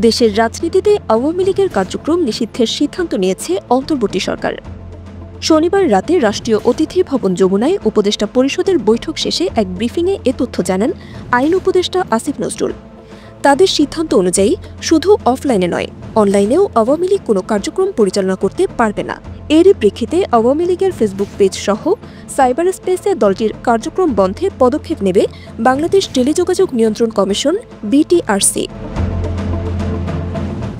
দেশের রাজনীতিতে আওয়ামী লীগের কার্যক্রম নিষিদ্ধের সিদ্ধান্ত নিয়েছে অন্তর্বর্তী সরকার। শনিবার রাতে রাষ্ট্রীয় অতিথি ভবন যমুনায় উপদেষ্টা পরিষদের বৈঠক শেষে এক ব্রিফিংয়ে এ তথ্য জানান আইন উপদেষ্টা আসিফ নজরুল। তাদের সিদ্ধান্ত অনুযায়ী শুধু অফলাইনে নয়, অনলাইনেও আওয়ামী লীগ কোনো কার্যক্রম পরিচালনা করতে পারবে না। এরই প্রেক্ষিতে আওয়ামী লীগের ফেসবুক পেজ সহ সাইবার স্পেসে দলটির কার্যক্রম বন্ধে পদক্ষেপ নেবে বাংলাদেশ টেলিযোগাযোগ নিয়ন্ত্রণ কমিশন বিটিআরসি।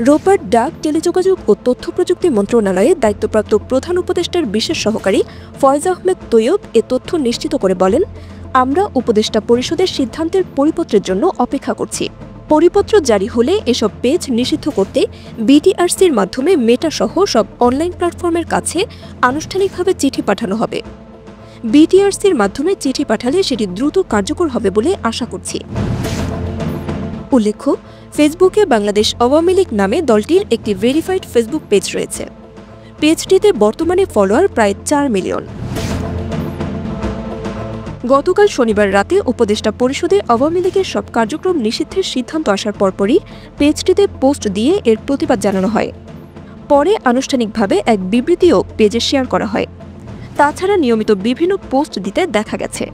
রোববার ডাক, টেলিযোগাযোগ ও তথ্য প্রযুক্তি মন্ত্রণালয়ে দায়িত্বপ্রাপ্ত প্রধান উপদেষ্টার বিশেষ সহকারী ফয়েজ আহমেদ তৈয়ব এ তথ্য নিশ্চিত করে বলেন, আমরা উপদেষ্টা পরিষদের সিদ্ধান্তের পরিপত্রের জন্য অপেক্ষা করছি। পরিপত্র জারি হলে এসব পেজ নিষিদ্ধ করতে বিটিআরসির মাধ্যমে মেটা সহ সব অনলাইন প্ল্যাটফর্মের কাছে আনুষ্ঠানিকভাবে চিঠি পাঠানো হবে। বিটিআরসির মাধ্যমে চিঠি পাঠালে সেটি দ্রুত কার্যকর হবে বলে আশা করছি। উল্লেখ্য, ফেসবুকে বাংলাদেশ আওয়ামী লীগ নামে দলটির একটি ভেরিফাইড ফেসবুক পেজ রয়েছে। পেজটিতে বর্তমানে ফলোয়ার প্রায় 4 মিলিয়ন। গতকাল শনিবার রাতে উপদেষ্টা পরিষদে আওয়ামী লীগের সব কার্যক্রম নিষিদ্ধের সিদ্ধান্ত আসার পরপরই পেজটিতে পোস্ট দিয়ে এর প্রতিবাদ জানানো হয়। পরে আনুষ্ঠানিকভাবে এক বিবৃতিও পেজে শেয়ার করা হয়। তাছাড়া নিয়মিত বিভিন্ন পোস্ট দিতে দেখা গেছে।